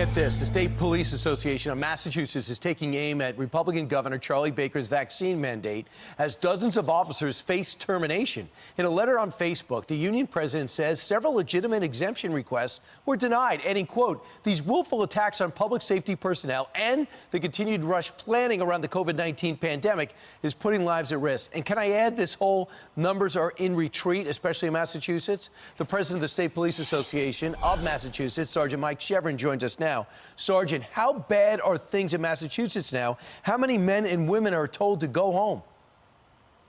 Get this, the State Police Association of Massachusetts is taking aim at Republican Governor Charlie Baker's vaccine mandate as dozens of officers face termination. In a letter on Facebook, the union president says several legitimate exemption requests were denied, adding, quote, these willful attacks on public safety personnel and the continued rush planning around the COVID-19 pandemic is putting lives at risk. And can I add, this whole numbers are in retreat, especially in Massachusetts? The president of the State Police Association of Massachusetts, Sergeant Mike Chevron, joins us now. Sergeant, how bad are things in Massachusetts now? How many men and women are told to go home?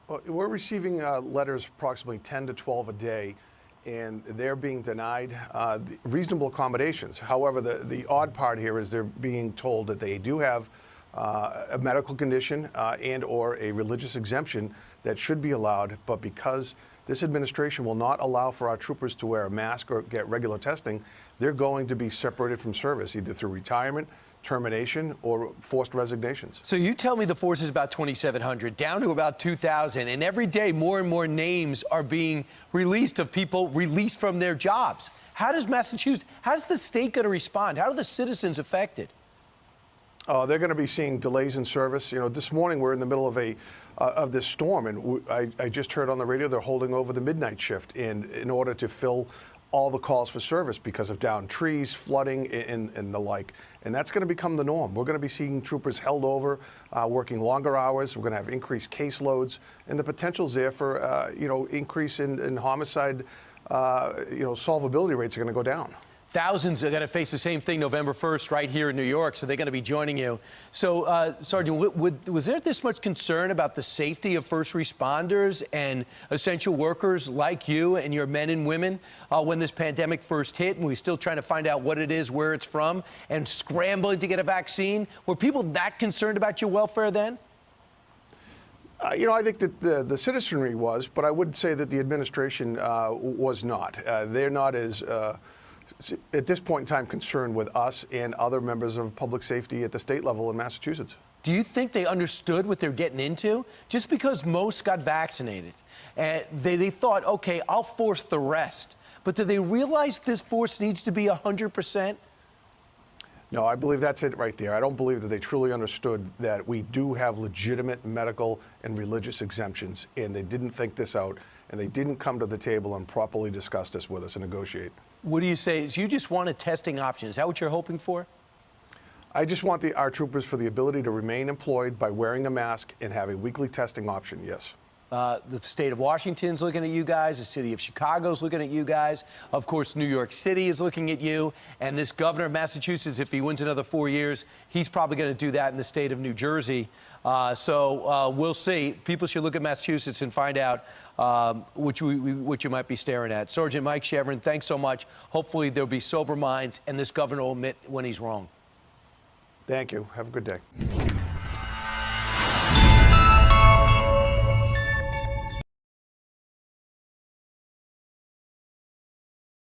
Well, we're receiving letters approximately 10 to 12 a day, and they're being denied reasonable accommodations. However, the odd part here is they're being told that they do have a medical condition and or a religious exemption that should be allowed, but because this administration will not allow for our troopers to wear a mask or get regular testing, they're going to be separated from service, either through retirement, termination, or forced resignations. So you tell me the force is about 2,700, down to about 2,000, and every day more and more names are being released of people released from their jobs. How does Massachusetts, how's the state going to respond? How are the citizens affected? They're going to be seeing delays in service. You know, this morning we're in the middle of this storm, and I just heard on the radio they're holding over the midnight shift in order to fill all the calls for service because of downed trees, flooding, and the like. And that's going to become the norm. We're going to be seeing troopers held over, working longer hours. We're going to have increased caseloads, and the potential's there for increase in homicide. Solvability rates are going to go down. Thousands are going to face the same thing November 1st right here in New York, so they're going to be joining you. So, Sergeant, was there this much concern about the safety of first responders and essential workers like you and your men and women when this pandemic first hit, and we're still trying to find out what it is, where it's from, and scrambling to get a vaccine? Were people that concerned about your welfare then? I think that the citizenry was, but I would say that the administration was not. They're not as at this point in time concerned with us and other members of public safety at the state level in Massachusetts. Do you think they understood what they're getting into? Just because most got vaccinated, they thought, okay, I'll force the rest. But do they realize this force needs to be 100%? No, I believe that's it right there. I don't believe that they truly understood that we do have legitimate medical and religious exemptions, and they didn't think this out, and they didn't come to the table and properly discuss this with us and negotiate. What do you say? You just want a testing option. Is that what you're hoping for? I just want our troopers for the ability to remain employed by wearing a mask and have a weekly testing option, yes. The state of Washington's looking at you guys. The city of Chicago's looking at you guys. Of course, New York City is looking at you. And this governor of Massachusetts, if he wins another 4 years, he's probably going to do that in the state of New Jersey. So we'll see. People should look at Massachusetts and find out what you might be staring at. Sergeant Mike Chevron, thanks so much. Hopefully there'll be sober minds and this governor will admit when he's wrong. Thank you. Have a good day.